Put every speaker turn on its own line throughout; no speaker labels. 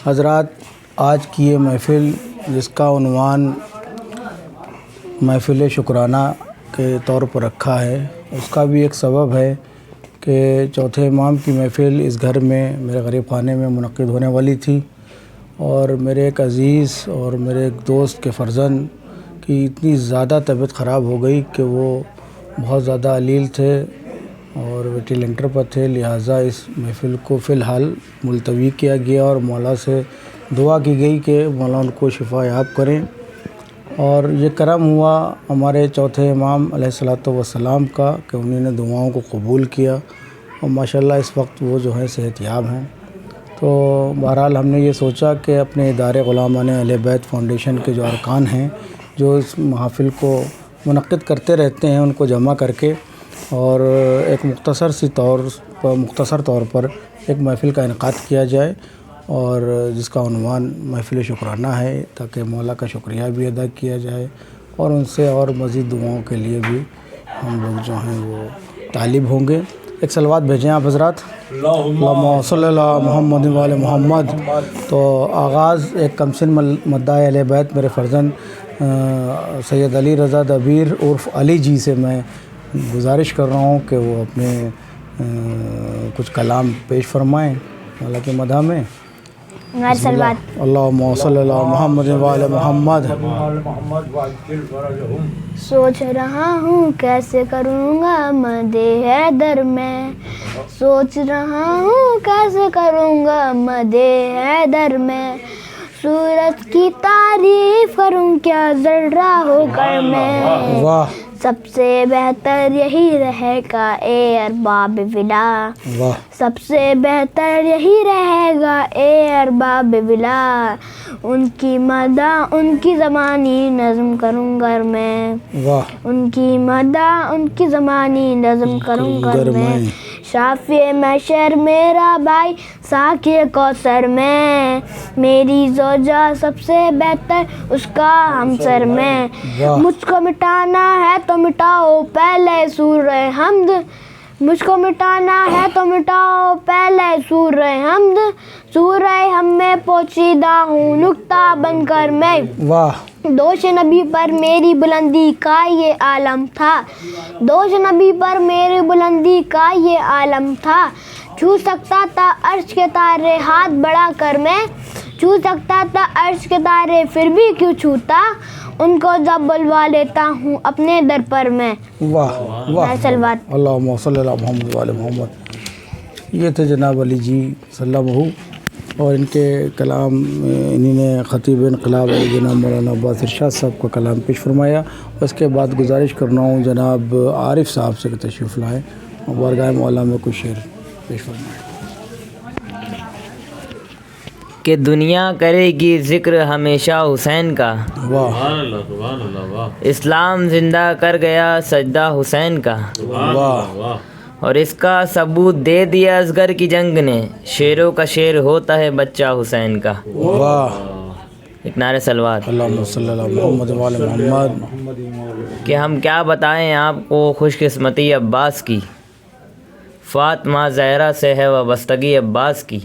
حضرات، آج کی یہ محفل جس کا عنوان محفل شکرانہ کے طور پر رکھا ہے، اس کا بھی ایک سبب ہے کہ چوتھے امام کی محفل اس گھر میں میرے غریب خانے میں منعقد ہونے والی تھی، اور میرے ایک عزیز اور میرے ایک دوست کے فرزند کی اتنی زیادہ طبیعت خراب ہو گئی کہ وہ بہت زیادہ علیل تھے اور ویٹیلنٹر پر تھے، لہٰذا اس محفل کو فی الحال ملتوی کیا گیا اور مولا سے دعا کی گئی کہ مولا ان کو شفا یاب کریں۔ اور یہ کرم ہوا ہمارے چوتھے امام علیہ الصلوۃ والسلام کا کہ انہوں نے دعاؤں کو قبول کیا، اور ماشاءاللہ اس وقت وہ جو ہیں صحت یاب ہیں۔ تو بہرحال ہم نے یہ سوچا کہ اپنے ادارے غلامان اہل بیت فاؤنڈیشن کے جو ارکان ہیں، جو اس محافل کو منعقد کرتے رہتے ہیں، ان کو جمع کر کے اور ایک مختصر طور پر ایک محفل کا انعقاد کیا جائے، اور جس کا عنوان محفل شکرانہ ہے، تاکہ مولا کا شکریہ بھی ادا کیا جائے اور ان سے اور مزید دعاؤں کے لیے بھی ہم لوگ جو ہیں وہ طالب ہوں گے۔ ایک صلوات بھیجیں آپ حضرات، اللہم صلی اللہ محمد و آل محمد۔ تو آغاز ایک کمسن مداح اہل بیت میرے فرزند سید علی رضا دبیر عرف علی جی سے میں گزارش کر رہا ہوں کہ وہ اپنے کچھ کلام پیش فرمائیں مولا کے مدح میں۔ اللہم صلی اللہ محمد و آل محمد۔
سوچ رہا ہوں کیسے کروں گا مدح حیدر میں، سوچ رہا ہوں کیسے کروں گا مدح حیدر میں، سورج کی تعریف کروں کیا ذرہ ہو کر میں، سب سے بہتر یہی رہے گا اے ارباب ولا، سب سے بہتر یہی رہے گا اے ارباب ولا، ان کی مدح ان کی زمانی نظم کروں گا میں، ان کی مدح ان کی زمانی نظم کروں گا میں، شافع محشر میرا بھائی ساقی کوثر میں، میری زوجہ سب سے بہتر اس کا ہمسر میں، مجھ کو مٹانا ہے تو مٹاؤ پہلے سورہ حمد، مجھ کو مٹانا ہے تو مٹاؤ پہلے سورہ حمد، سورہ ہم میں پوشیدہ ہوں نکتہ بن کر میں، دوش نبی پر میری بلندی کا یہ عالم تھا، دوش نبی پر میری بلندی کا یہ عالم تھا، چھو سکتا تھا عرش کے تارے ہاتھ بڑھا کر میں، چھو سکتا تھا عرش کے تارے پھر بھی کیوں چھوتا، ان کو جب بلوا لیتا ہوں اپنے در پر میں۔ سلوات
اللہم صلی اللہ محمد و آل محمد۔ یہ تھے جناب علی جی صلی اللہ علیہ، اور ان کے کلام انہی نے خطیب انقلاب جناب مولانا عباس ارشاد صاحب کا کلام پیش فرمایا، اور اس کے بعد گزارش کرنا ہوں جناب عارف صاحب سے کہ تشریف لائیں اور بارگاہ مولا میں کچھ شعر پیش فرمائیں۔
کہ دنیا کرے گی ذکر ہمیشہ حسین کا، اسلام زندہ کر گیا سجدہ حسین کا، اور اس کا ثبوت دے دیا اصغر کی جنگ نے، شیروں کا شیر ہوتا ہے بچہ حسین کا۔ ایک نعرہ سلوات۔
اللہم صلی اللہ محمد و آل محمد۔
کہ ہم کیا بتائیں آپ کو خوش قسمتی عباس کی، فاطمہ زہرا سے ہے وابستگی عباس کی،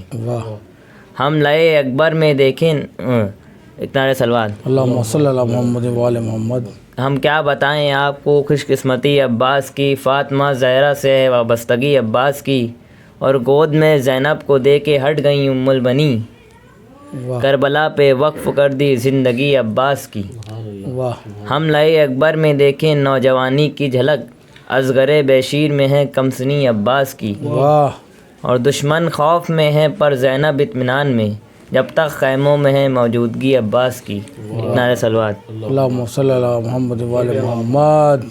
ہم لئے اکبر میں دیکھیں ایک نعرہ سلوات۔
اللہم صلی اللہ محمد و آل محمد۔
ہم کیا بتائیں آپ کو خوش قسمتی عباس کی، فاطمہ زہرا سے ہے وابستگی عباس کی، اور گود میں زینب کو دے کے ہٹ گئیں ام البنی، کربلا پہ وقف کر دی زندگی عباس کی، ہم لئے اکبر میں دیکھیں نوجوانی کی جھلک، اصغر بیشیر میں ہے کمسنی عباس کی، اور دشمن خوف میں ہے پر زینب اطمینان میں، جب تک خیموں میں ہے موجودگی عباس کی۔ نعرہ سلوات۔
اللہم صلی اللہ محمد و آل محمد۔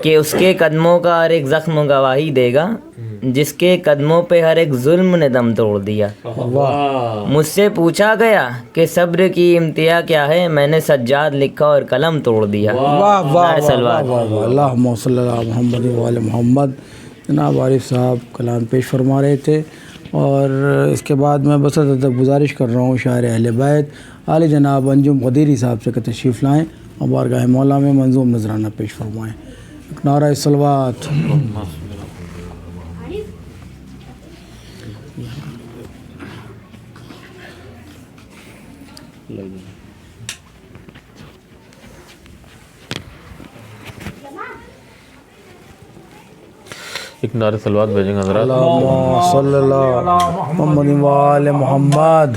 کہ اس کے قدموں کا ہر ایک زخم گواہی دے گا، جس کے قدموں پہ ہر ایک ظلم نے دم توڑ دیا، مجھ سے پوچھا گیا کہ صبر کی امتیاز کیا ہے، میں نے سجاد لکھا اور قلم توڑ دیا۔ نعرہ سلوات۔
اللہم صلی اللہ محمد و آل محمد۔ جناب عارف صاحب کلام پیش فرما رہے تھے، اور اس کے بعد میں بس ادب گزارش کر رہا ہوں شاعر اہل بیت عالی جناب انجم قدیری صاحب سے کہ تشریف لائیں اور بارگاہ مولا میں منظوم نذرانہ پیش فرمائیں۔ ایک نعرہ صلوات۔
ایک نعرہ صلوات بھیجیں گے حضرات
اللہم صلی اللہ محمد وآل محمد.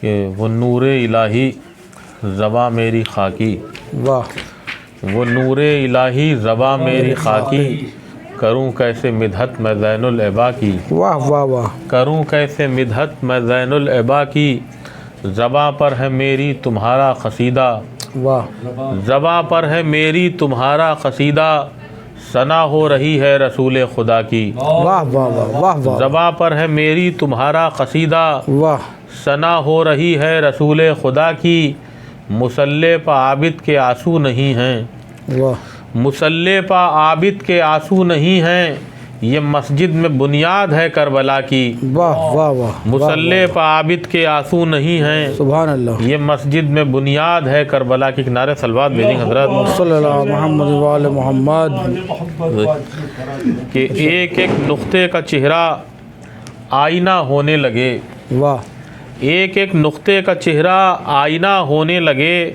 کہ وہ نور الہی زباں میری خاکی،
واہ
وہ نور الہی زباں میری خاکی، کروں کیسے مدحت میں زین العبا کی،
واہ واہ واہ.
کروں کیسے مدحت میں زین العبا کی، زباں پر ہے میری تمہارا قصیدہ،
واہ
زباں پر ہے میری تمہارا قصیدہ، ثنا ہو رہی ہے رسول خدا کی،
واہ واہ واہ واہ واہ
زباں پر ہے میری تمہارا قصیدہ،
واہ
ثنا ہو رہی ہے رسول خدا کی، مصلی پہ عابد کے آنسو نہیں ہیں،
واہ
مصلی پہ عابد کے آنسو نہیں ہیں، یہ مسجد میں بنیاد ہے کربلا کی،
واہ واہ واہ.
مصلی پہ عابد کے آنسو نہیں ہیں،
سبحان اللہ.
یہ مسجد میں بنیاد ہے کربلا کی. کنارے صلوات بھیجیں حضرات
صلی اللہ محمد وآل محمد.
کہ ایک ایک نقطے کا چہرہ آئینہ ہونے لگے،
واہ
ایک ایک نقطے کا چہرہ آئینہ ہونے لگے،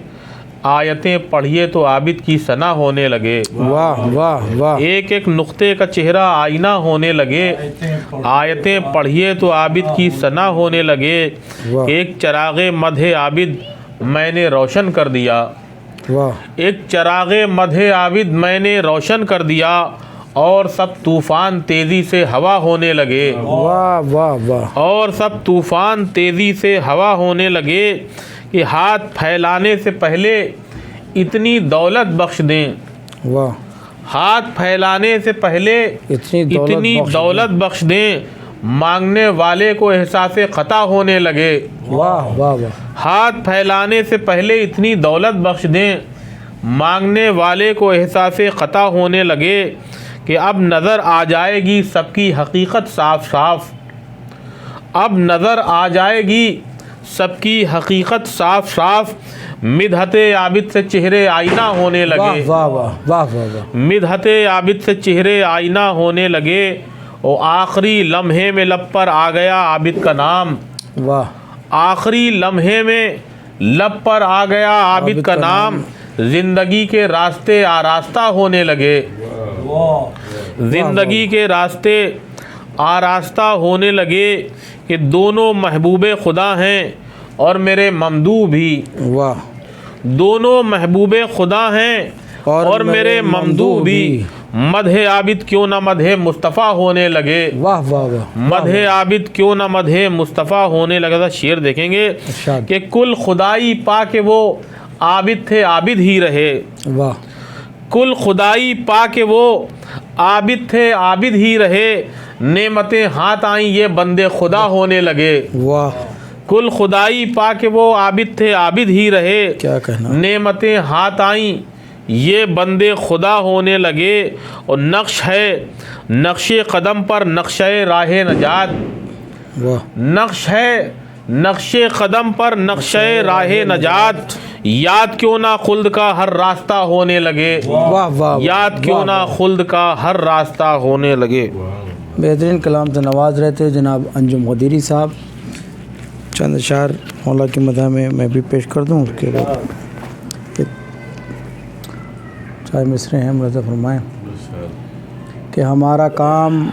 آیتیں پڑھیے تو عابد کی ثنا ہونے لگے،
واہ واہ واہ.
ایک ایک نقطے کا چہرہ آئینہ ہونے لگے، آیتیں پڑھیے تو عابد کی ثنا ہونے لگے،
واہ.
ایک چراغ مدح عابد میں نے روشن کر دیا،
واہ
ایک چراغ مدح عابد میں نے روشن کر دیا، اور سب طوفان تیزی سے ہوا ہونے لگے،
واہ واہ واہ.
اور سب طوفان تیزی سے ہوا ہونے لگے، کہ ہاتھ پھیلانے سے پہلے اتنی دولت بخش دیں،
واہ
ہاتھ پھیلانے سے پہلے
اتنی
اتنی دولت بخش دیں، مانگنے والے کو احساس خطا ہونے لگے،
واہ واہ واہ.
ہاتھ پھیلانے سے پہلے اتنی دولت بخش دیں، مانگنے والے کو احساس خطا ہونے لگے، کہ اب نظر آ جائے گی سب کی حقیقت صاف صاف، اب نظر آ جائے گی سب کی حقیقت صاف صاف، مدحت عابد سے چہرے آئینہ ہونے
واہ
لگے،
واہ واہ واہ واہ واہ.
مدحت عابد سے چہرے آئینہ ہونے لگے، اور آخری لمحے میں لب پر آ گیا عابد کا نام،
واہ
آخری لمحے میں لب پر آ گیا عابد کا نام، زندگی کے راستے آراستہ ہونے لگے، زندگی کے راستے آراستہ ہونے لگے، کہ دونوں محبوب خدا ہیں اور میرے ممدوح بھی،
واہ.
دونوں محبوب خدا ہیں اور میرے ممدوح بھی، مدح عابد کیوں نہ مدح مصطفیٰ ہونے لگے،
واہ واہ واہ.
مدح عابد کیوں نہ مدح مصطفیٰ ہونے لگا تھا. شعر دیکھیں گے
ارشاد.
کہ کل خدائی پا کے وہ عابد تھے عابد ہی رہے،
واہ
کل خدائی پا کے وہ عابد تھے عابد ہی رہے، نعمتیں ہاتھ آئیں یہ بندے خدا ہونے لگے،
واہ.
کل خدائی پا کے وہ عابد تھے عابد ہی رہے،
کیا کہنا.
نعمتیں ہاتھ آئیں یہ بندے خدا ہونے لگے، اور نقش ہے نقش قدم پر نقشہ راہ نجات،
واہ
نقش ہے نقش قدم پر نقشہ راہ نجات، یاد کیوں نہ خلد کا ہر راستہ ہونے لگے،
واہ واہ.
یاد کیوں نہ خلد کا ہر راستہ ہونے لگے.
بہترین کلام سے نواز رہے تھے جناب انجم غدیری صاحب. چند اشعار مولا کی مدح میں بھی پیش کر دوں، اس کے بعد چار مصرے ہیں ملاحظہ فرمائیں. کہ ہمارا کام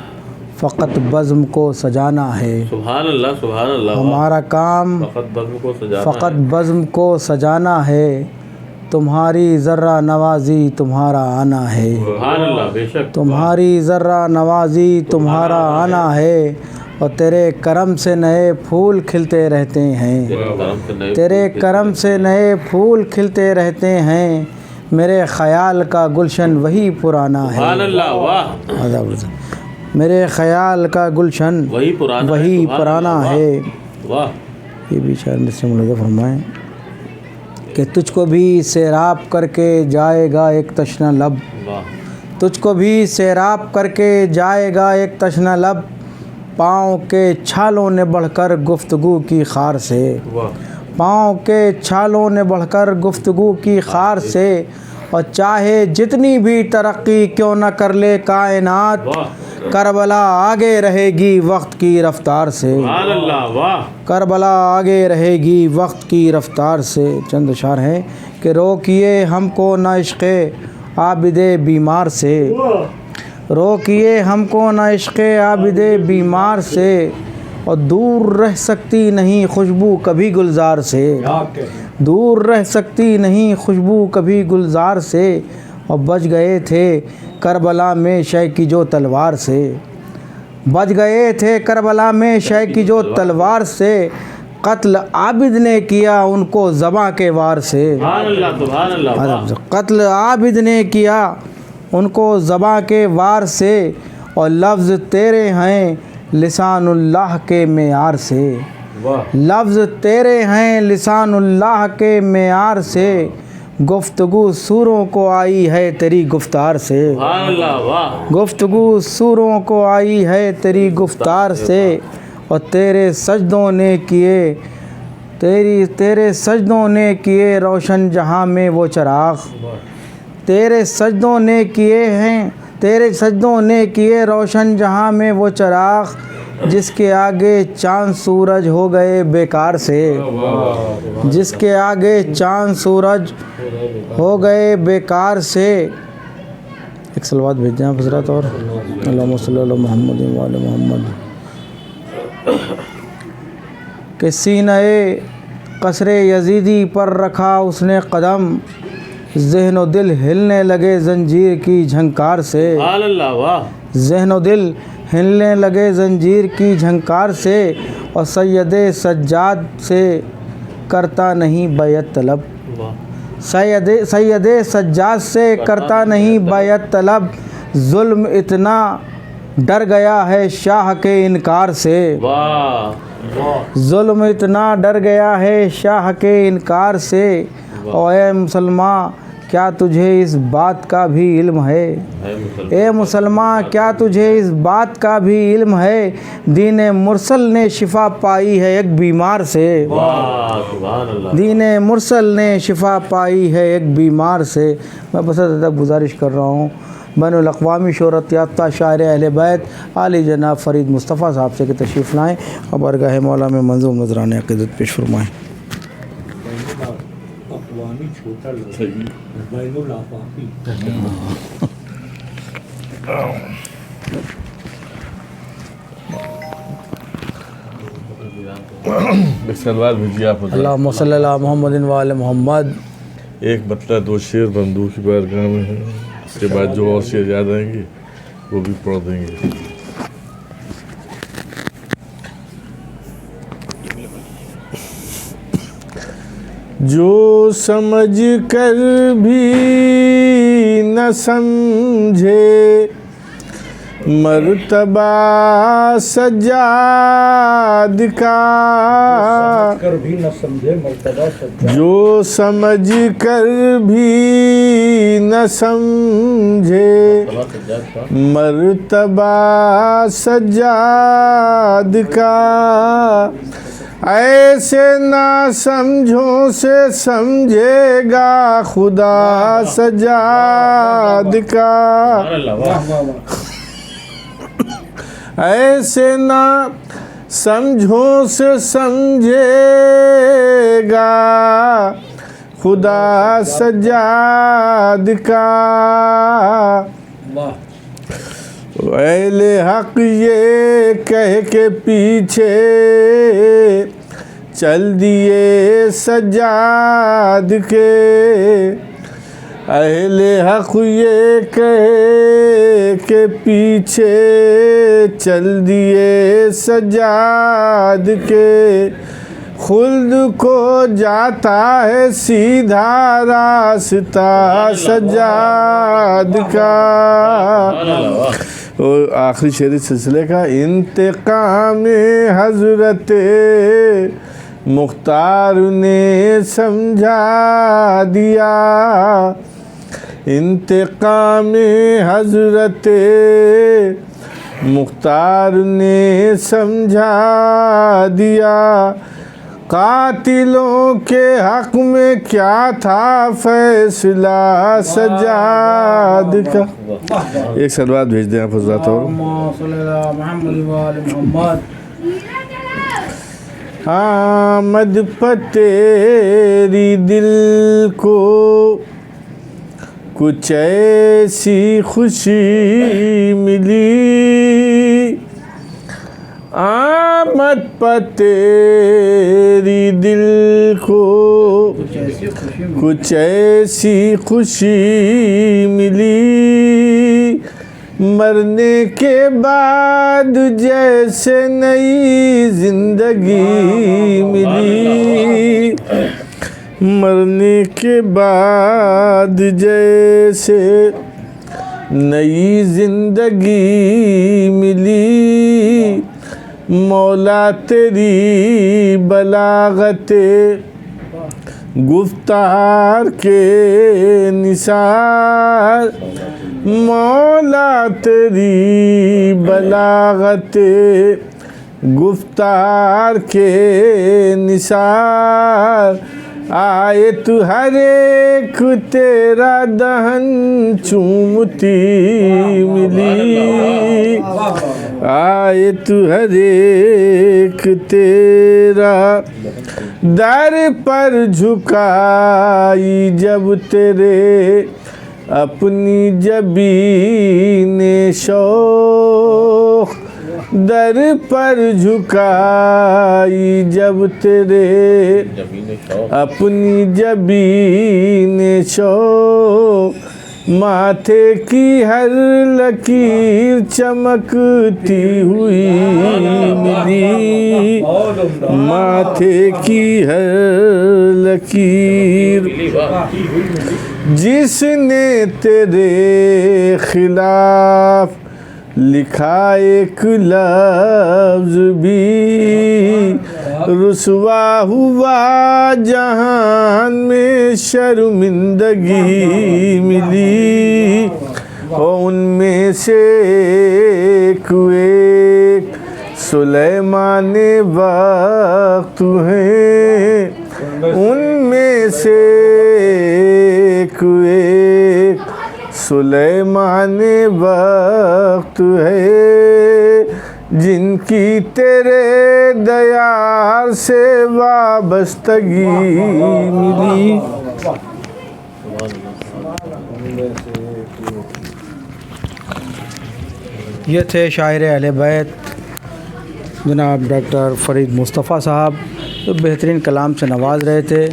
فقط بزم کو سجانا ہے،
سبحان اللہ سبحان اللہ.
ہمارا کام
فقط بزم کو سجانا
فقط بزم کو سجانا ہے، تمہاری ذرہ نوازی تمہارا آنا ہے،
سبحان اللہ بے شک.
تمہاری ذرہ نوازی تمہارا آنا ہے، اور تیرے کرم سے نئے پھول کھلتے رہتے ہیں، تیرے کرم سے نئے پھول کھلتے رہتے ہیں، میرے خیال کا گلشن وہی پرانا ہے،
سبحان اللہ. واہ
میرے خیال کا گلشن
وہی
پرانا ہے.
واہ.
یہ بھی شاعر مصر ملاحظہ فرمائیں. کہ تجھ کو بھی سیراب کر کے جائے گا ایک تشنہ لب، تجھ کو بھی سیراب کر کے جائے گا ایک تشنہ لب، پاؤں کے چھالوں نے بڑھ کر گفتگو کی خار سے، پاؤں کے چھالوں نے بڑھ کر گفتگو کی خار سے، اور چاہے جتنی بھی ترقی کیوں نہ کر لے کائنات، کربلا آگے رہے گی وقت کی رفتار سے،
سبحان اللہ، واہ،
کربلا آگے رہے گی وقت کی رفتار سے۔ چند اشعار ہیں کہ روکیے ہم کو نہ عشق عابد بیمار سے، روکیے ہم کو نہ عشق عابد بیمار سے، اور دور رہ سکتی نہیں خوشبو کبھی گلزار سے، دور رہ سکتی نہیں خوشبو کبھی گلزار سے، اور بچ گئے تھے کربلا میں شے کی جو تلوار سے، بچ گئے تھے کربلا میں شے کی جو تلوار سے، قتل عابد نے کیا ان کو ذبح کے وار سے،
سبحان اللہ، سبحان اللہ، واہ،
قتل عابد نے کیا ان کو ذبح کے وار سے، اور لفظ تیرے ہیں لسان اللہ کے معیار سے،
واہ،
لفظ تیرے ہیں لسان اللہ کے معیار سے، گفتگو سوروں کو آئی ہے تیری گفتار سے،
سبحان اللہ، واہ،
گفتگو سوروں کو آئی ہے تیری گفتار سے، اور تیرے سجدوں نے کیے تیرے سجدوں نے کیے روشن جہاں میں وہ چراغ، تیرے سجدوں نے کیے ہیں تیرے سجدوں نے کیے روشن جہاں میں وہ چراغ، جس کے آگے چاند سورج ہو گئے بیکار سے، جس کے آگے چاند سورج ہو گئے بیکار سے۔ ایک صلوات بھیجیں آپ حضرات، اور اللہم صلی علی محمد و آل محمد۔ کہ سینہ قصر یزیدی پر رکھا اس نے قدم، ذہن و دل ہلنے لگے زنجیر کی جھنکار سے،
سبحان اللہ، واہ،
ذہن و دل ہلنے لگے زنجیر کی جھنکار سے، اور سید سجاد سے کرتا نہیں بیعت طلب، سید سجاد سے کرتا نہیں بیعت طلب، ظلم اتنا ڈر گیا ہے شاہ کے انکار سے،
واہ،
ظلم اتنا ڈر گیا ہے شاہ کے انکار سے، اور اے مسلمان کیا تجھے اس بات کا بھی علم ہے، اے مسلمان کیا تجھے اس بات کا بھی علم ہے، دین مرسل نے شفا پائی ہے ایک بیمار سے،
واہ، سبحان اللہ،
دین مرسل نے شفا پائی ہے ایک بیمار سے۔ میں بس ادب گزارش کر رہا ہوں بین الاقوامی شہرت یافتہ شاعر اہل بیت علی جناب فرید مصطفیٰ صاحب سے کہ تشریف لائیں اور بارگاہ مولا میں منظوم نذران عقیدت پیش فرمائیں۔
اقوامی چھوٹا لفظ بین الافاقی،
ایک سلوات بھیجیے آپ حضرت۔
اللہم صلی علی محمد و آل محمد۔
ایک مطلب 2 شعر بندوق کی بارگاہ میں ہے، اس کے بعد جو اور شعر یاد آئیں گے وہ بھی پڑھ دیں گے۔ جو سمجھ کر بھی نہ سمجھے مرتبہ سجاد کا،
کر بھی نہ سمجھے مرتبہ سجاد،
جو سمجھ کر بھی نہ سمجھے مرتبہ سجاد کا، ایسے نہ سمجھوں سے سمجھے گا خدا سجاد کا، ایسے نہ سمجھوں سے سمجھے گا خدا سجاد کا، اہل حق یہ کہہ کے پیچھے چل دیے سجاد کے، اہل حق یہ کہہ کے پیچھے چل دیے سجاد کے، خلد کو جاتا ہے سیدھا راستہ سجاد کا۔ اور آخری شعری سلسلے کا، انتقام حضرت مختار نے سمجھا دیا، انتقام حضرت مختار نے سمجھا دیا،
قاتلوں کے حق میں کیا تھا فیصلہ سجاد کا. ایک سلوات بھیج دیں آپ حضرات. اور آمد پر تیری دل کو کچھ ایسی خوشی ملی. آمد پر تیری دل کو کچھ ایسی خوشی ملی. مرنے کے بعد جیسے نئی زندگی ملی. مرنے کے بعد جیسے نئی زندگی ملی. مولا تیری بلاغت گفتار کے نثار. مولا تیری بلاغت گفتار کے نثار. آئے تو ہر ایک تیرا دہن چومتی ملی. آئے تو ہر ایک تیرا در پر جھکائی جب تیرے اپنی جبین شوق. در پر جھکائی جب تیرے اپنی جبین شوق. ماتھے کی ہر لکیر چمکتی ہوئی ملی. ماتھے کی ہر لکیر جس نے تیرے خلاف لکھا ایک لفظ بھی. رسوا ہوا جہان میں شرمندگی ملی. اور ان میں سے ایک سلیمان وقت ہیں. ان میں سے ایک سلیمان وقت ہے جن کی تیرے دیار سے وابستگی ملی.
یہ تھے شاعر اہل بیت جناب ڈاکٹر فرید مصطفیٰ صاحب، جو بہترین کلام سے نواز رہے تھے.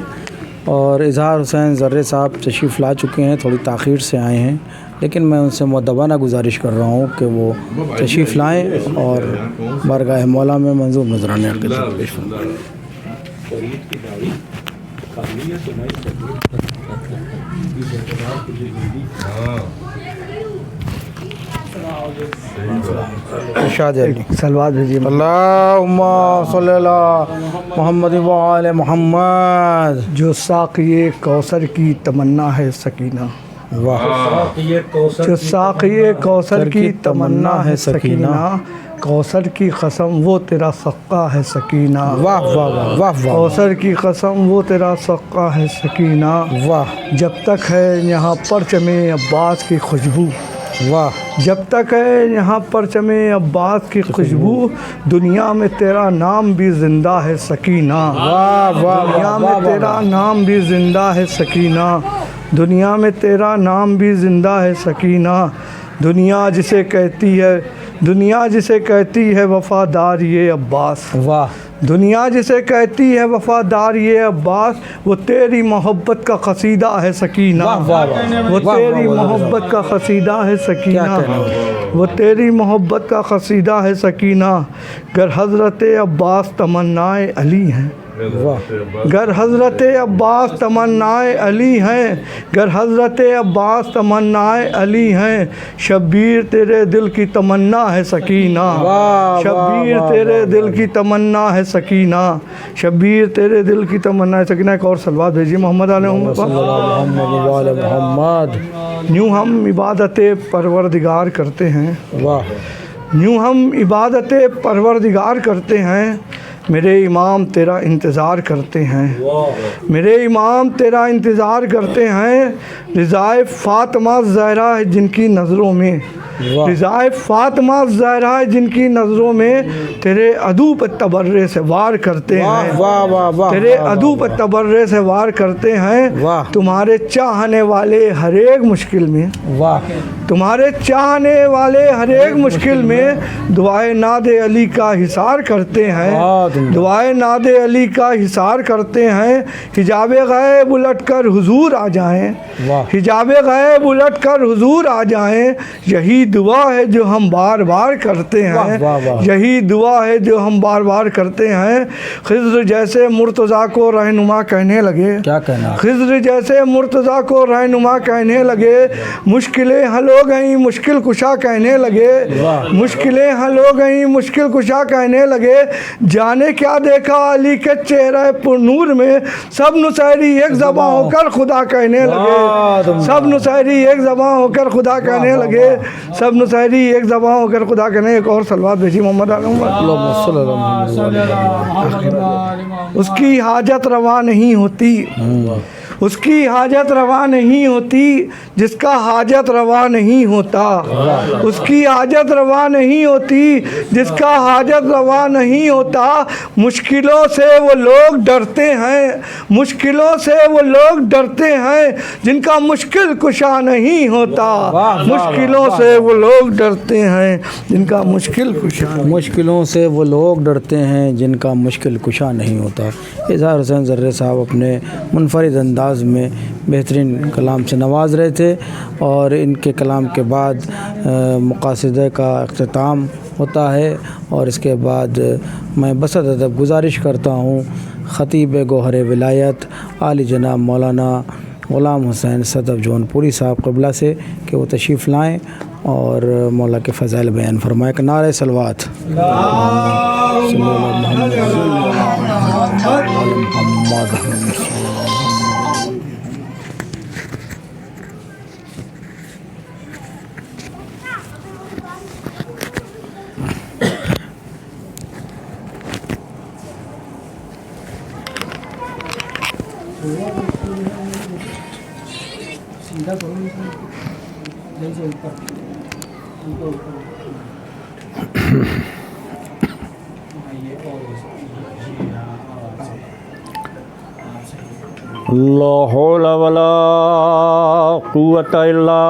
اور اظہار حسین ذرے صاحب تشریف لا چکے ہیں، تھوڑی تاخیر سے آئے ہیں، لیکن میں ان سے مؤدبانہ گزارش کر رہا ہوں کہ وہ تشریف لائیں اور بارگاہ مولا میں منظور نذرانے عقیدت پیش فرمائیں.
سلوات بھیجیے.
اللہم صلی اللہ محمد وآل محمد.
جو ساقی کوثر کی تمنا ہے سکینہ.
واہ.
جو ساقی کوثر کی تمنا ہے سکینہ. کوثر کی قسم وہ تیرا سقا ہے سکینہ.
واہ واہ واہ واہ.
کوثر کی قسم وہ تیرا سقا ہے سکینہ.
واہ.
جب تک ہے یہاں پرچم عباس کی خوشبو.
واہ.
جب تک ہے یہاں پرچم عباس کی خوشبو، دنیا میں تیرا نام بھی زندہ ہے سکینہ.
واہ واہ.
دنیا میں تیرا نام بھی زندہ ہے سکینہ. دنیا میں تیرا نام بھی زندہ ہے سکینہ. دنیا جسے کہتی ہے وفاداری عباس.
واہ.
دنیا جسے کہتی ہے وفاداری عباس، وہ تیری محبت کا قصیدہ ہے سکینہ. وہ تیری محبت کا قصیدہ ہے سکینہ. وہ تیری محبت کا قصیدہ ہے سکینہ. گر حضرت عباس تمنائے علی ہیں. گر حضرت عباس تمنائے علی ہیں. گر حضرت عباس تمنائے علی ہیں. شبیر تیرے دل کی تمنا ہے سکینہ. شبیر تیرے دل کی تمنا ہے سکینہ. شبیر تیرے دل کی تمنا ہے سکینہ. ایک اور سلوات بھیجیے محمد علیہ
محمد.
یوں ہم عبادت پروردگار کرتے ہیں.
واہ.
یوں ہم عبادت پروردگار کرتے ہیں. میرے امام تیرا انتظار کرتے ہیں، میرے امام تیرا انتظار کرتے ہیں، رضائے فاطمہ زہرا ہے جن کی نظروں میں، رضائے فاطمہ زہرا ہے جن کی نظروں میں تیرے عدو پر تبرے سے وار کرتے ہیں، تیرے عدو پر تبرے سے وار کرتے ہیں، تمہارے چاہنے والے ہر ایک مشکل میں، تمہارے چاہنے والے ہر ایک مشکل میں دعائے ناد علی کا حصار کرتے ہیں، دعائے ناد علی کا حصار کرتے ہیں، حجاب غیب الٹ کر حضور آ جائیں، حجاب غیب الٹ کر حضور آ جائیں، یہی دعا ہے جو ہم بار بار کرتے ہیں، یہی دعا ہے جو ہم بار بار کرتے ہیں۔ خضر جیسے مرتضیٰ کو رہنما کہنے لگے،
کیا کہنا،
خضر جیسے مرتضیٰ کو رہنما کہنے لگے، مشکلیں حل ہو گئیں مشکل کشا کہنے لگے، مشکلیں حل ہو گئیں مشکل کشا کہنے لگے، جانے کیا دیکھا علی کے چہرہ پر نور میں، سب نصیری ایک زباں ہو کر خدا کہنے لگے، سب نصیری ایک زباں ہو کر خدا کہنے لگے، سب نصیری ایک زباں ہو کر خدا کہنے۔ ایک اور صلوات بھیجی محمد علی اس کی حاجت روا نہیں ہوتی، اس کی حاجت روا نہیں ہوتی جس کا حاجت روا نہیں ہوتا، اس کی حاجت روا نہیں ہوتی جس کا حاجت روا نہیں ہوتا، مشکلوں سے وہ لوگ ڈرتے ہیں، مشکلوں سے وہ لوگ ڈرتے ہیں جن کا مشکل کشا نہیں ہوتا، مشکلوں سے وہ لوگ ڈرتے ہیں جن کا مشکل کشا،
مشکلوں سے وہ لوگ ڈرتے ہیں جن کا مشکل کشا نہیں ہوتا۔ اظہار حسین ذرے صاحب اپنے منفرد انداز میں بہترین کلام سے نواز رہے تھے، اور ان کے کلام کے بعد مقاصدہ کا اختتام ہوتا ہے، اور اس کے بعد میں بسط ادب گزارش کرتا ہوں خطیب گوہر ولایت عالی جناب مولانا غلام حسین صدف جون پوری صاحب قبلہ سے کہ وہ تشریف لائیں اور مولا کے فضائل بیان فرمائیں۔ کہ نعرہ صلوات
لا حول ولا قوة إلا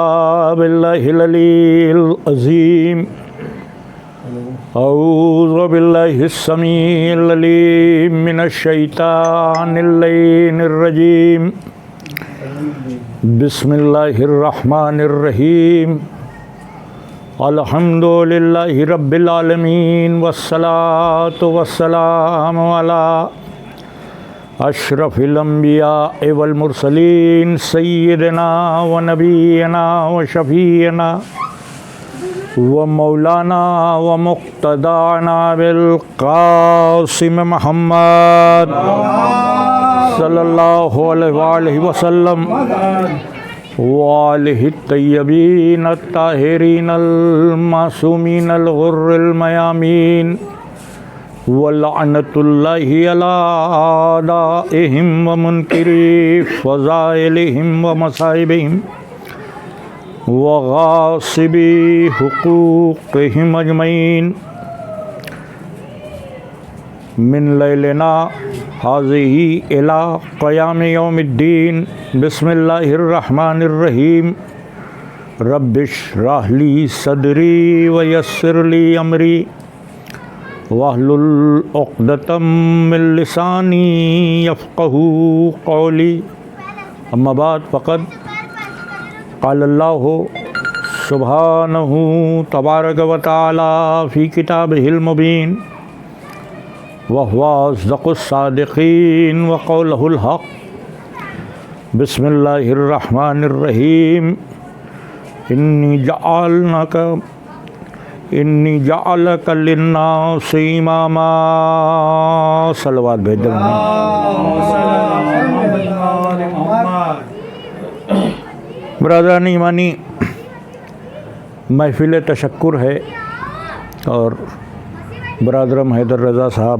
بالله العلي العظيم أعوذ بالله السميع العليم من الشيطان اللعين الرجيم بسم الله الرحمن الرحيم الحمد لله رب العالمين والصلاة والسلام على اشرف الانبیاء والمرسلین سیدنا و نبینا و شفیعنا و مولانا و مقتدانا بالقاسم محمد صلی اللہ علیہ وآلہ وسلم وآلہ الطیبین الطاہرین المعصومین الغر المیامین وَلَعْنَةُ اللَّهِ عَلَىٰ أَعْدَائِهِمْ وَمُنْكِرِي فَضَائِلِهِمْ وَمَصَائِبِهِمْ وَغَاصِبِي حُقُوقِهِمْ أَجْمَعِينَ مِنْ لَيْلِنَا هَٰذِهِ إِلَىٰ قِيَامِ يَوْمِ الدِّينِ بسم الله الرحمن الرحيم رَبِّ اشْرَحْ لِي صَدْرِي وَيَسِّرْ لِي أَمْرِي واحلل عقدۃ من لسانی یفقہوا قولی اما بعد فقد قال اللہ سبحانہ تبارک و تعالی فی کتابہ المبین وہو اصدق الصادقین وقولہ الحق بسم اللہ الرحمن الرحیم انی جعلک للناس اماما صلوات بھیج دیں۔ برادران ایمانی، محفل تشکر ہے اور برادرم حیدر رضا صاحب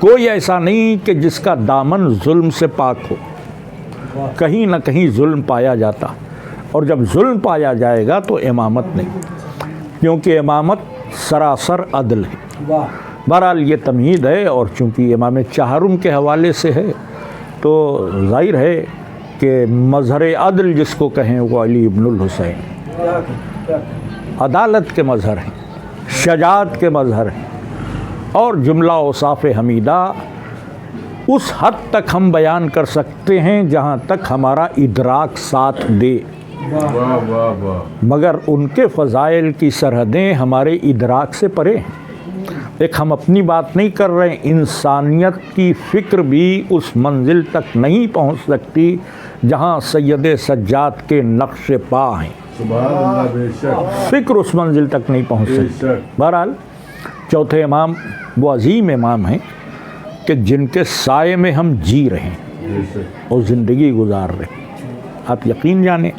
کوئی ایسا نہیں کہ جس کا دامن ظلم سے پاک ہو، کہیں نہ کہیں ظلم پایا جاتا، اور جب ظلم پایا جائے گا تو امامت نہیں، کیونکہ امامت سراسر عدل ہے۔ بہرحال یہ تمہید ہے، اور چونکہ امام چہارم کے حوالے سے ہے تو ظاہر ہے کہ مظہر عدل جس کو کہیں وہ علی ابن الحسین عدالت کے مظہر ہیں، شجاعت کے مظہر ہیں، اور جملہ اوصاف حمیدہ اس حد تک ہم بیان کر سکتے ہیں جہاں تک ہمارا ادراک ساتھ دے، مگر ان کے فضائل کی سرحدیں ہمارے ادراک سے پرے ہیں۔ ایک ہم اپنی بات نہیں کر رہے، انسانیت کی فکر بھی اس منزل تک نہیں پہنچ سکتی جہاں سید سجاد کے نقش پا ہیں،
سبحان اللہ، بے شک
فکر اس منزل تک نہیں پہنچ سکتی۔ بہرحال چوتھے امام وہ عظیم امام ہیں کہ جن کے سائے میں ہم جی رہے ہیں اور زندگی گزار رہے ہیں۔ آپ یقین جانیں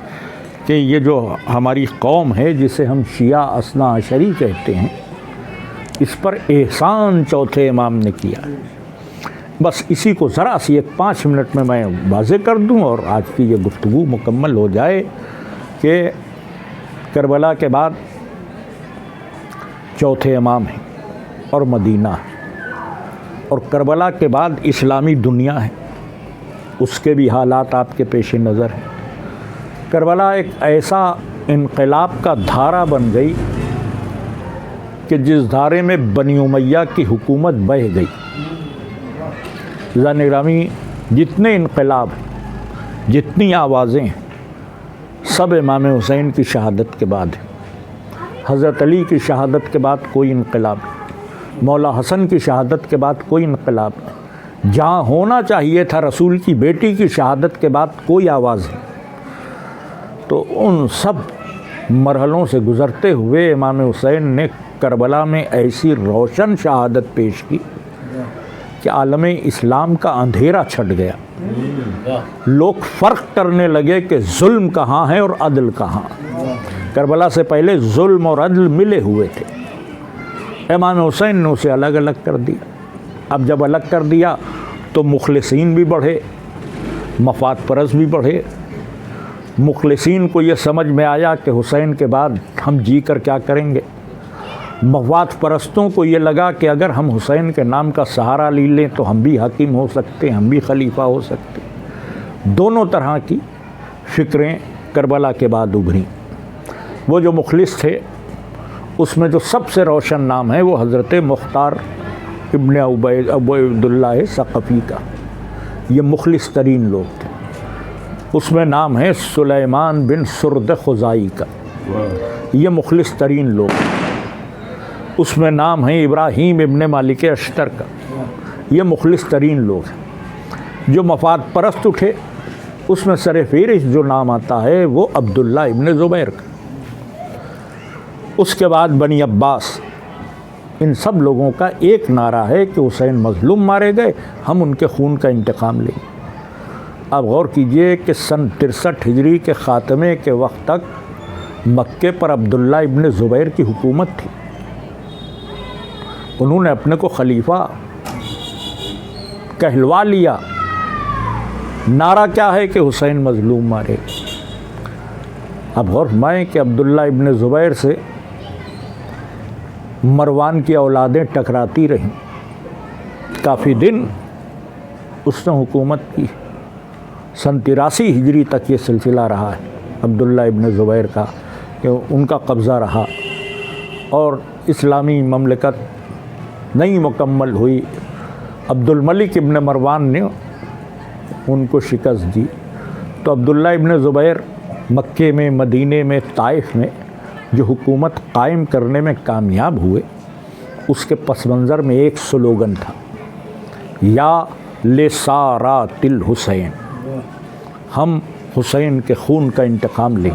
کہ یہ جو ہماری قوم ہے جسے ہم شیعہ اثنا عشری کہتے ہیں، اس پر احسان چوتھے امام نے کیا ہے۔ بس اسی کو ذرا سی 5 منٹ میں واضح کر دوں اور آج کی یہ گفتگو مکمل ہو جائے کہ کربلا کے بعد چوتھے امام ہیں اور مدینہ ہے، اور کربلا کے بعد اسلامی دنیا ہے، اس کے بھی حالات آپ کے پیش نظر ہیں۔ کربلا ایک ایسا انقلاب کا دھارا بن گئی کہ جس دھارے میں بنی امیہ کی حکومت بہہ گئی۔ عزیزان گرامی، جتنے انقلاب ہیں، جتنی آوازیں ہیں، سب امام حسین کی شہادت کے بعد ہیں۔ حضرت علی کی شہادت کے بعد کوئی انقلاب نہیں، مولا حسن کی شہادت کے بعد کوئی انقلاب نہیں، جہاں ہونا چاہیے تھا رسول کی بیٹی کی شہادت کے بعد کوئی آواز نہیں۔ تو ان سب مرحلوں سے گزرتے ہوئے امام حسین نے کربلا میں ایسی روشن شہادت پیش کی کہ عالم اسلام کا اندھیرا چھٹ گیا، لوگ فرق کرنے لگے کہ ظلم کہاں ہے اور عدل کہاں۔ کربلا سے پہلے ظلم اور عدل ملے ہوئے تھے، امام حسین نے اسے الگ الگ کر دیا۔ اب جب الگ کر دیا تو مخلصین بھی بڑھے، مفاد پرست بھی بڑھے۔ مخلصین کو یہ سمجھ میں آیا کہ حسین کے بعد ہم جی کر کیا کریں گے، مفاد پرستوں کو یہ لگا کہ اگر ہم حسین کے نام کا سہارا لے لیں تو ہم بھی حاکم ہو سکتے ہیں، ہم بھی خلیفہ ہو سکتے ہیں۔ دونوں طرح کی فکریں کربلا کے بعد ابھریں۔ وہ جو مخلص تھے اس میں جو سب سے روشن نام ہے وہ حضرت مختار ابن عبیداللہ ثقفی کا، یہ مخلص ترین لوگ تھے۔ اس میں نام ہے سلیمان بن سرد خزائی کا، یہ مخلص ترین لوگ۔ اس میں نام ہے ابراہیم ابن مالک اشتر کا، یہ مخلص ترین لوگ ہیں۔ جو مفاد پرست اٹھے اس میں سر فہرست جو نام آتا ہے وہ عبداللہ ابن زبیر کا۔ اس کے بعد بنی عباس، ان سب لوگوں کا ایک نعرہ ہے کہ حسین مظلوم مارے گئے، ہم ان کے خون کا انتقام لیں گے۔ اب غور کیجئے کہ سن 63 ہجری کے خاتمے کے وقت تک مکے پر عبداللہ ابن زبیر کی حکومت تھی، انہوں نے اپنے کو خلیفہ کہلوا لیا۔ نعرہ کیا ہے کہ حسین مظلوم مارے۔ اب غور فرمائیں کہ عبداللہ ابن زبیر سے مروان کی اولادیں ٹکراتی رہیں، کافی دن اس نے حکومت کی۔ سن 83 ہجری تک یہ سلسلہ رہا ہے عبداللہ ابن زبیر کا کہ ان کا قبضہ رہا، اور اسلامی مملکت نہیں مکمل ہوئی۔ عبد الملک ابن مروان نے ان کو شکست دی، تو عبداللہ ابن زبیر مکے میں، مدینے میں، طائف میں جو حکومت قائم کرنے میں کامیاب ہوئے، اس کے پس منظر میں ایک سلوگن تھا، یا لسارات الحسین، ہم حسین کے خون کا انتقام لیں۔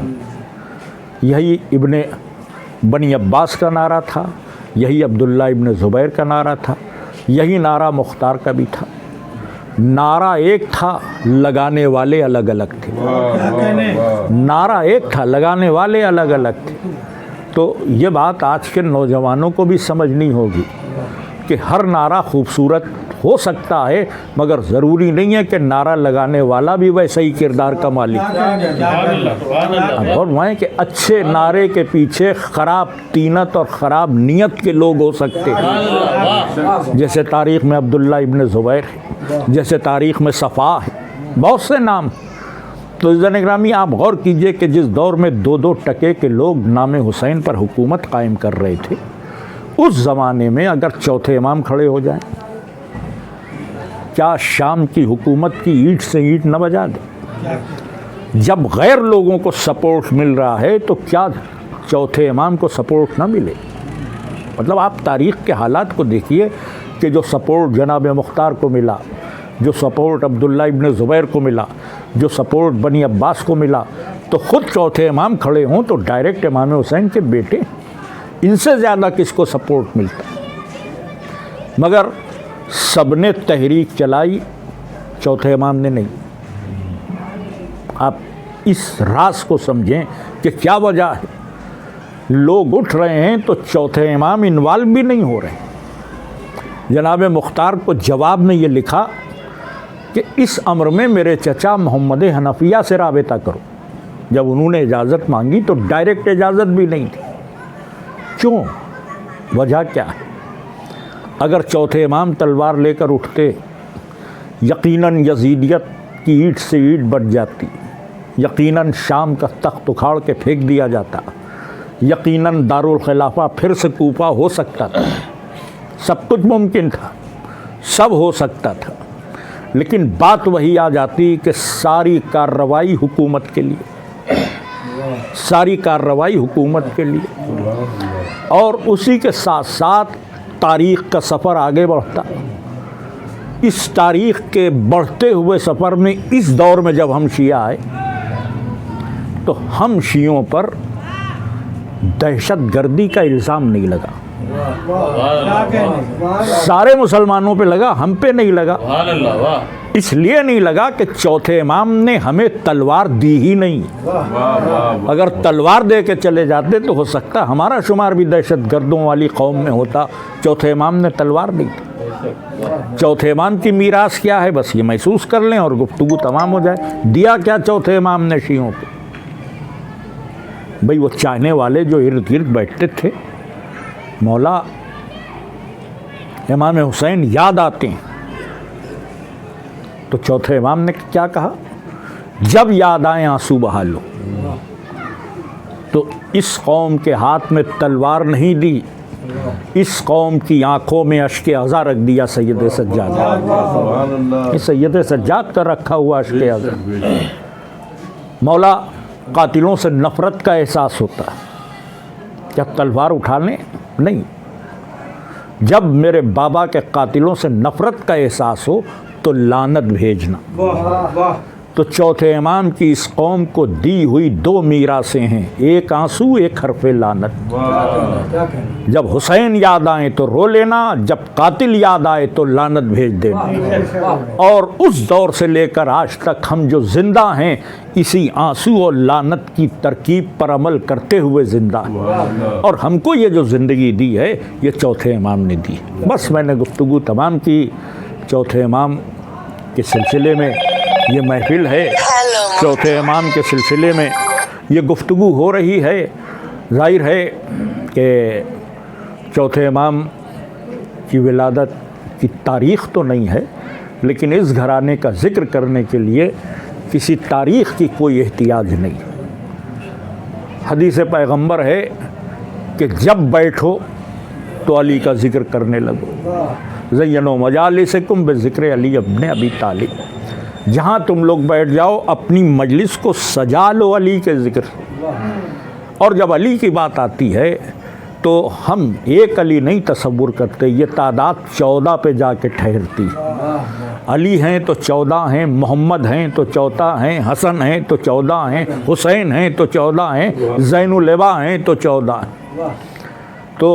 یہی ابن بنی عباس کا نعرہ تھا، یہی عبداللہ ابن زبیر کا نعرہ تھا، یہی نعرہ مختار کا بھی تھا۔ نعرہ ایک تھا، لگانے والے الگ الگ تھے۔ نعرہ ایک تھا، لگانے والے الگ الگ تھے۔ تو یہ بات آج کے نوجوانوں کو بھی سمجھنی ہوگی کہ ہر نعرہ خوبصورت ہو سکتا ہے، مگر ضروری نہیں ہے کہ نعرہ لگانے والا بھی ویسا ہی کردار کا مالک ہے۔ اور وہ کہ اچھے نعرے کے پیچھے خراب طینت اور خراب نیت کے لوگ ہو سکتے ہیں، جیسے تاریخ میں عبداللہ ابن زبیر ہے، جیسے تاریخ میں صفا ہے، بہت سے نام۔ تو عزیزان گرامی، آپ غور کیجئے کہ جس دور میں 2-2 ٹکے کے لوگ نام حسین پر حکومت قائم کر رہے تھے، اس زمانے میں اگر چوتھے امام کھڑے ہو جائیں، کیا شام کی حکومت کی اینٹ سے اینٹ نہ بجا دیں؟ جب غیر لوگوں کو سپورٹ مل رہا ہے تو کیا چوتھے امام کو سپورٹ نہ ملے؟ مطلب آپ تاریخ کے حالات کو دیکھیے کہ جو سپورٹ جناب مختار کو ملا، جو سپورٹ عبداللہ ابن زبیر کو ملا، جو سپورٹ بنی عباس کو ملا، تو خود چوتھے امام کھڑے ہوں تو ڈائریکٹ امام حسین کے بیٹے، ان سے زیادہ کس کو سپورٹ ملتا؟ مگر سب نے تحریک چلائی، چوتھے امام نے نہیں۔ آپ اس راز کو سمجھیں کہ کیا وجہ ہے، لوگ اٹھ رہے ہیں تو چوتھے امام انوالو بھی نہیں ہو رہے۔ جناب مختار کو جواب میں یہ لکھا کہ اس امر میں میرے چچا محمد حنفیہ سے رابطہ کرو۔ جب انہوں نے اجازت مانگی تو ڈائریکٹ اجازت بھی نہیں تھی۔ کیوں؟ وجہ کیا ہے؟ اگر چوتھے امام تلوار لے کر اٹھتے، یقیناً یزیدیت کی اینٹ سے اینٹ بٹ جاتی، یقیناً شام کا تخت اکھاڑ کے پھینک دیا جاتا، یقیناً دارالخلافہ پھر سے کوفہ ہو سکتا تھا، سب کچھ ممکن تھا، سب ہو سکتا تھا، لیکن بات وہی آ جاتی کہ ساری کارروائی حکومت کے لیے، ساری کارروائی حکومت کے لیے، اور اسی کے ساتھ ساتھ تاریخ کا سفر آگے بڑھتا۔ اس تاریخ کے بڑھتے ہوئے سفر میں اس دور میں جب ہم شیعہ آئے تو ہم شیعوں پر دہشت گردی کا الزام نہیں لگا، سارے مسلمانوں پہ لگا، ہم پہ نہیں لگا۔ اس لیے نہیں لگا کہ چوتھے امام نے ہمیں تلوار دی ہی نہیں۔ اگر تلوار دے کے چلے جاتے تو ہو سکتا ہمارا شمار بھی دہشت گردوں والی قوم میں ہوتا۔ چوتھے امام نے تلوار دی تھی۔ چوتھے امام کی میراث کیا ہے، بس یہ محسوس کر لیں اور گفتگو تمام ہو جائے۔ دیا کیا چوتھے امام نے شیعوں کو؟ بھئی وہ چاہنے والے جو ارد گرد بیٹھتے تھے، مولا امام حسین یاد آتے ہیں، تو چوتھے امام نے کیا کہا؟ جب یاد آئیں آنسو بہا لو۔ تو اس قوم کے ہاتھ میں تلوار نہیں دی، اس قوم کی آنکھوں میں اشک عزا رکھ دیا سید سجاد۔ سید سجاد کا رکھا ہوا اشک عزا۔ مولا قاتلوں سے نفرت کا احساس ہوتا ہے، کیا تلوار اٹھا لیں؟ نہیں۔ جب میرے بابا کے قاتلوں سے نفرت کا احساس ہو تو لعنت بھیجنا۔ تو چوتھے امام کی اس قوم کو دی ہوئی 2 میراثیں ہیں، ایک آنسو، ایک حرف لعنت۔ جب حسین یاد آئیں تو رو لینا، جب قاتل یاد آئے تو لعنت بھیج دینا۔ اور اس دور سے لے کر آج تک ہم جو زندہ ہیں، اسی آنسو اور لعنت کی ترکیب پر عمل کرتے ہوئے زندہ ہیں۔ اور ہم کو یہ جو زندگی دی ہے، یہ چوتھے امام نے دی۔ بس میں نے گفتگو تمام کی۔ چوتھے امام کے سلسلے میں یہ محفل ہے، چوتھے امام کے سلسلے میں یہ گفتگو ہو رہی ہے۔ ظاہر ہے کہ چوتھے امام کی ولادت کی تاریخ تو نہیں ہے، لیکن اس گھرانے کا ذکر کرنے کے لیے کسی تاریخ کی کوئی احتیاج نہیں۔ حدیث پیغمبر ہے کہ جب بیٹھو تو علی کا ذکر کرنے لگو۔ زینوا مجالسکم بذکر علی ابن ابی طالب۔ جہاں تم لوگ بیٹھ جاؤ اپنی مجلس کو سجا لو علی کے ذکر۔ اور جب علی کی بات آتی ہے تو ہم ایک علی نہیں تصور کرتے، یہ تعداد 14 پہ جا کے ٹھہرتی۔ علی ہیں تو 14 ہیں، محمد ہیں تو 14 ہیں، حسن ہیں تو 14 ہیں، حسین ہیں تو 14 ہیں، زین العبا ہیں تو 14 ہیں۔ تو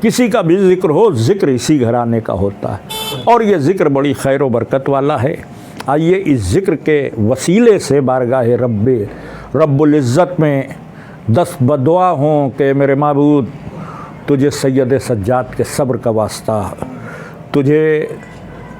کسی کا بھی ذکر ہو، ذکر اسی گھرانے کا ہوتا ہے، اور یہ ذکر بڑی خیر و برکت والا ہے۔ آئیے اس ذکر کے وسیلے سے بارگاہ رب العزت میں دست بدعا ہوں کہ میرے معبود، تجھے سید سجاد کے صبر کا واسطہ، تجھے